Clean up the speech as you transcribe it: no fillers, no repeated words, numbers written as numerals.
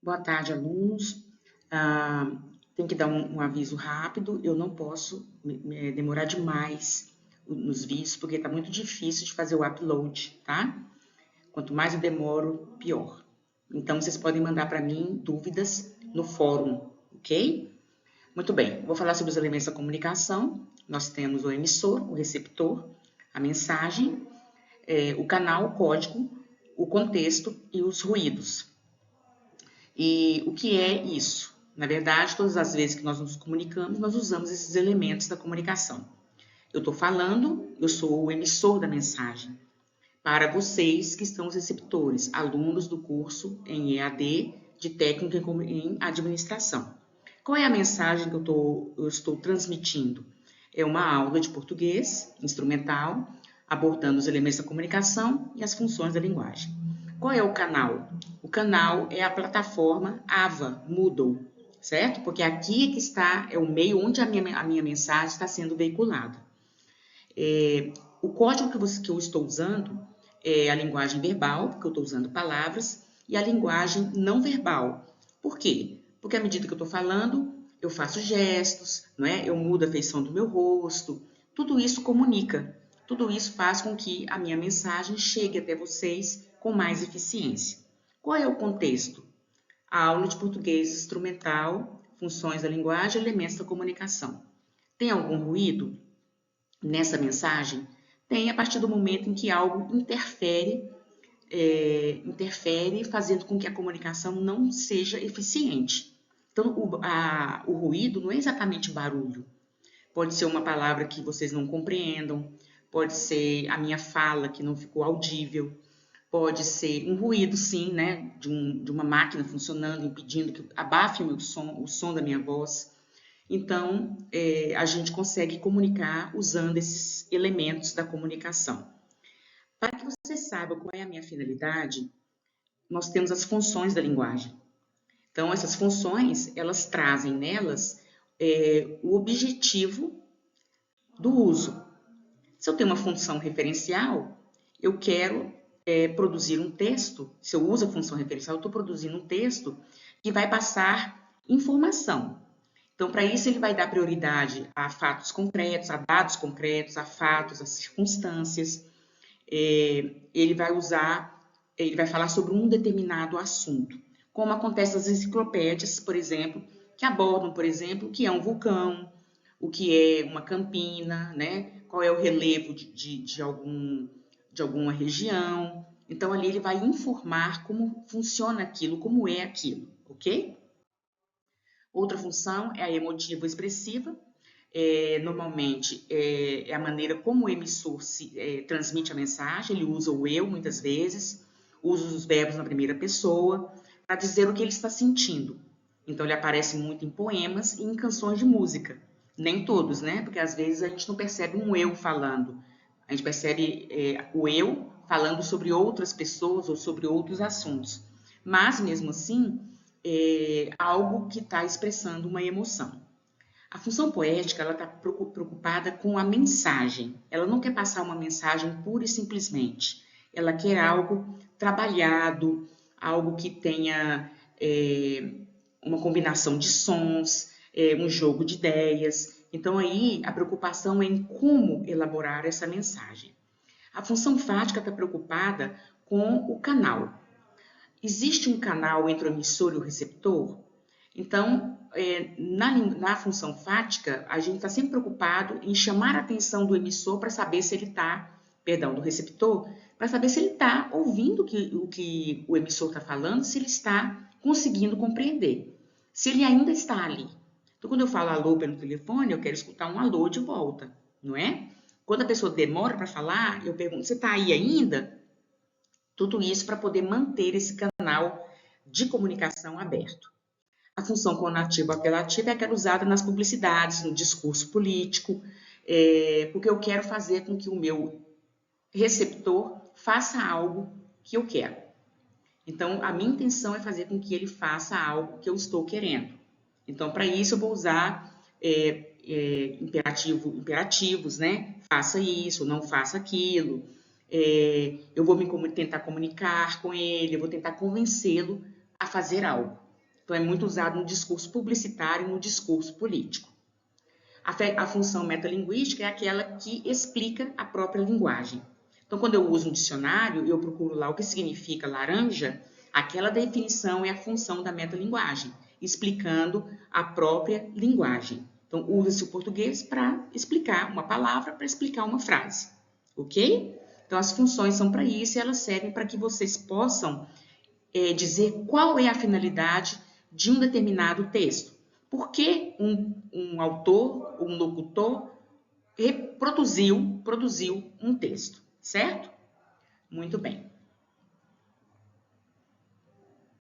Boa tarde, alunos. Ah, Tem que dar um aviso rápido, eu não posso demorar demais nos vídeos, porque está muito difícil de fazer o upload, tá? Quanto mais eu demoro, pior. Então, vocês podem mandar para mim dúvidas no fórum, ok? Muito bem, vou falar sobre os elementos da comunicação. Nós temos o emissor, o receptor, a mensagem, o canal, o código, o contexto e os ruídos. E o que é isso? Na verdade, todas as vezes que nós nos comunicamos, nós usamos esses elementos da comunicação. Eu estou falando, eu sou o emissor da mensagem. Para vocês que estão os receptores, alunos do curso em EAD de Técnica em Administração. Qual é a mensagem que eu estou transmitindo? É uma aula de português instrumental, abordando os elementos da comunicação e as funções da linguagem. Qual é o canal? O canal é a plataforma AVA, Moodle, certo? Porque aqui que está, é o meio onde a minha mensagem está sendo veiculada. O código que eu estou usando é a linguagem verbal, porque eu estou usando palavras, e a linguagem não verbal. Por quê? Porque à medida que eu estou falando, eu faço gestos, não é? Eu mudo a feição do meu rosto. Tudo isso comunica. Tudo isso faz com que a minha mensagem chegue até vocês com mais eficiência. Qual é o contexto? A aula de português instrumental, funções da linguagem, elementos da comunicação. Tem algum ruído nessa mensagem? Tem, a partir do momento em que algo interfere, fazendo com que a comunicação não seja eficiente. Então, o ruído não é exatamente barulho. Pode ser uma palavra que vocês não compreendam, pode ser a minha fala que não ficou audível, pode ser um ruído, sim, né, de uma máquina funcionando, impedindo que abafe o som da minha voz. Então, a gente consegue comunicar usando esses elementos da comunicação. Para que você saiba qual é a minha finalidade, nós temos as funções da linguagem. Então, essas funções, elas trazem nelas o objetivo do uso. Se eu tenho uma função referencial, eu quero produzir um texto. Se eu uso a função referencial, eu estou produzindo um texto que vai passar informação. Então, para isso, ele vai dar prioridade a fatos concretos, a dados concretos, a fatos, a circunstâncias. Ele vai falar sobre um determinado assunto, como acontece nas enciclopédias, por exemplo, que abordam, por exemplo, o que é um vulcão, o que é uma campina, né? Qual é o relevo de alguma região. Então, ali ele vai informar como funciona aquilo, como é aquilo, ok? Outra função é a emotiva expressiva. Normalmente, é a maneira como o emissor transmite a mensagem. Ele usa o eu, muitas vezes, usa os verbos na primeira pessoa, para dizer o que ele está sentindo. Então, ele aparece muito em poemas e em canções de música. Nem todos, né? Porque às vezes a gente não percebe um eu falando. A gente percebe o eu falando sobre outras pessoas ou sobre outros assuntos. Mas, mesmo assim, algo que está expressando uma emoção. A função poética, ela está preocupada com a mensagem. Ela não quer passar uma mensagem pura e simplesmente. Ela quer algo trabalhado, algo que tenha uma combinação de sons, um jogo de ideias. Então, aí, a preocupação é em como elaborar essa mensagem. A função fática está preocupada com o canal. Existe um canal entre o emissor e o receptor? Então, na função fática, a gente está sempre preocupado em chamar a atenção do emissor para saber se ele está, do receptor, para saber se ele está ouvindo o que o emissor está falando, se ele está conseguindo compreender, se ele ainda está ali. Então, quando eu falo alô pelo telefone, eu quero escutar um alô de volta, não é? Quando a pessoa demora para falar, eu pergunto, você está aí ainda? Tudo isso para poder manter esse canal de comunicação aberto. A função conativa-apelativa é aquela usada nas publicidades, no discurso político, porque eu quero fazer com que o meu receptor faça algo que eu quero. Então, a minha intenção é fazer com que ele faça algo que eu estou querendo. Então, para isso, eu vou usar imperativos, né? Faça isso, não faça aquilo. Eu vou tentar comunicar com ele, eu vou tentar convencê-lo a fazer algo. Então, é muito usado no discurso publicitário e no discurso político. A função metalinguística é aquela que explica a própria linguagem. Então, quando eu uso um dicionário e eu procuro lá o que significa laranja, aquela definição é a função da metalinguagem, explicando a própria linguagem. Então, usa-se o português para explicar uma palavra, para explicar uma frase, ok? Então, as funções são para isso e elas servem para que vocês possam dizer qual é a finalidade de um determinado texto. Por que um autor, um locutor, produziu um texto, certo? Muito bem.